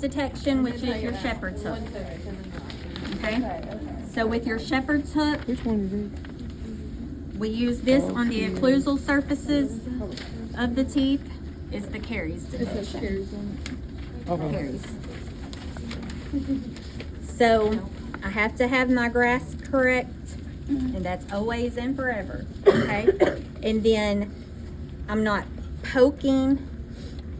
detection, which is your Shepard's hook. Okay? So with your Shepard's hook, Which one is it? we use this on the occlusal surfaces of the teeth. Is the caries detection. Okay. Caries. So I have to have my grasp correct, and that's always and forever. Okay? And then I'm not poking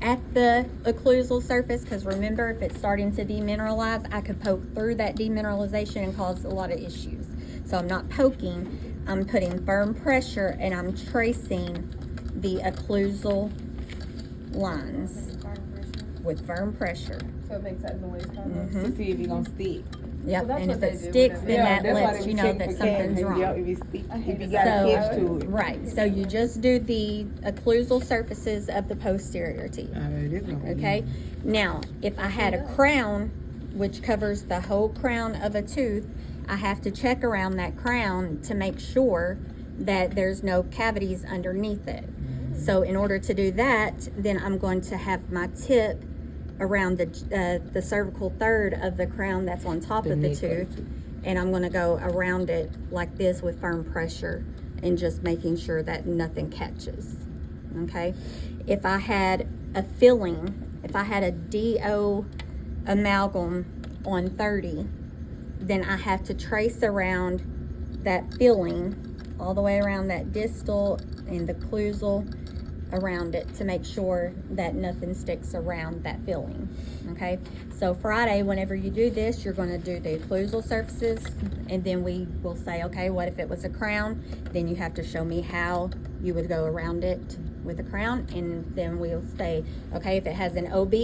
at the occlusal surface, because remember, if it's starting to demineralize, I could poke through that demineralization and cause a lot of issues. So I'm not poking, I'm putting firm pressure and I'm tracing the occlusal lines with firm pressure. So it makes that noise kind of. To see if you're gonna stick. Yep, that's and what if they it do sticks, with then it. that lets you know that something's wrong. Yeah, if it stick, I if hate you it. got a So, catch to it. right, so you just do the occlusal surfaces of the posterior teeth. This one. Okay, now if I had a crown which covers the whole crown of a tooth, I have to check around that crown to make sure that there's no cavities underneath it. So in order to do that, then I'm going to have my tip around the cervical third of the crown that's on top of the tooth, and I'm going to go around it like this with firm pressure and just making sure that nothing catches. Okay, if I had a filling, if I had a DO amalgam on 30, then I have to trace around that filling all the way around that distal and the occlusal around it to make sure that nothing sticks around that filling. Okay, so Friday, whenever you do this, you're going to do the occlusal surfaces, and then we will say, okay, what if it was a crown? Then you have to show me how you would go around it with a crown, and then we'll say, okay, if it has an OB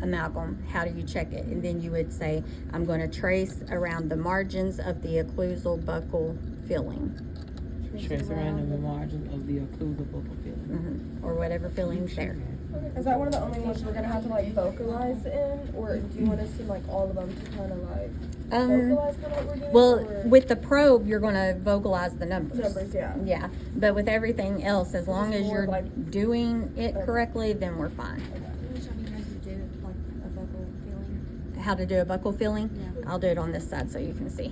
amalgam, how do you check it? And then you would say, I'm going to trace around the margins of the occlusal buccal filling. Trace around the margin of the occlusal buccal filling. Or whatever filling's there. Is that one of the only ones we're gonna have to like vocalize in, or do you want us to like all of them to kind of like vocalize kind of what we're doing? Well, or? with the probe, you're going to vocalize the numbers. Numbers, yeah. Yeah, but with everything else, as long as more you're like- doing it correctly, then we're fine. Can you show me how you do like a vocal feeling? How to do a buccal filling? Yeah. I'll do it on this side so you can see.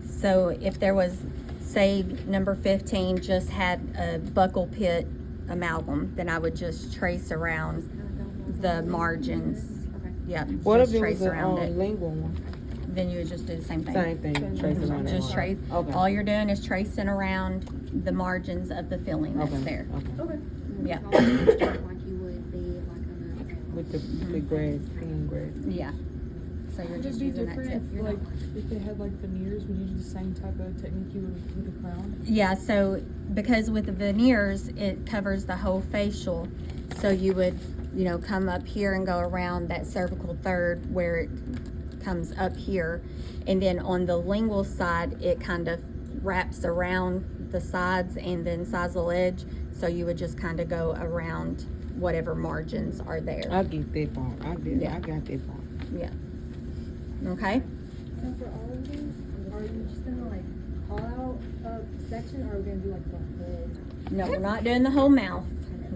So if there was, say, number 15 just had a buccal pit amalgam, then I would just trace around the margins. Okay. Yeah, What just if it trace was a around it. lingual one? Then you would just do the same thing. Same thing. Trace around that Just one. trace. Okay. All you're doing is tracing around the margins of the filling that's Okay. there. Okay. Yeah. Like you would be like on a With the grass, pin grass. Yeah. So you're Would it just be using that tip. different if, like, if they had like veneers? Would you do the same type of technique you would with a crown? Yeah, so because with the veneers, it covers the whole facial. So you would, you know, come up here and go around that cervical third where it comes up here. And then on the lingual side, it kind of wraps around the sides and then sizal edge. So you would just kind of go around whatever margins are there. I get that part. Yeah. I got that part. Yeah. Okay? So for all of these, are you just gonna like call out a section, or are we gonna do like the whole? No, we're not doing the whole mouth.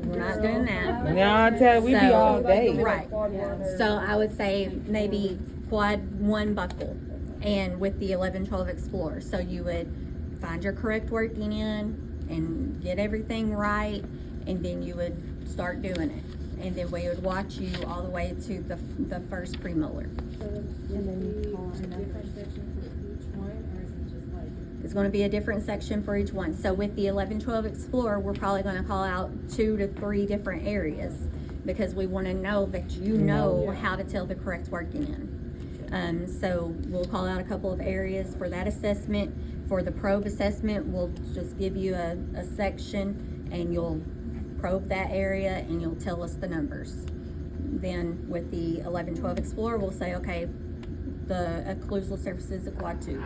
We're not doing that. Now I tell you, we be So- all day. Right. Quad one or- So I would say maybe quad 1 buckle, and with the 11-12 Explorer. So you would find your correct working in and get everything right, and then you would start doing it. And then we would watch you all the way to the first premolar. So and then you call a different section for each one, or is it just like? It's going to be a different section for each one. So with the 11-12 Explorer, we're probably going to call out 2 to 3 different areas, because we want to know that you know how to tell the correct working in. So we'll call out a couple of areas for that assessment. For the probe assessment, we'll just give you a section, and you'll probe that area and you'll tell us the numbers. Then with the 11-12 Explorer, we'll say, okay, the occlusal surfaces of quad 2.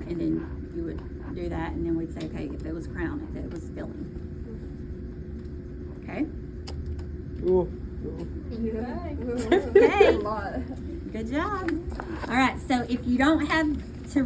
And then you would do that, and then we'd say, okay, if it was crown, if it was filling. Okay? Ooh. Okay. A lot. Good job. All right, so if you don't have to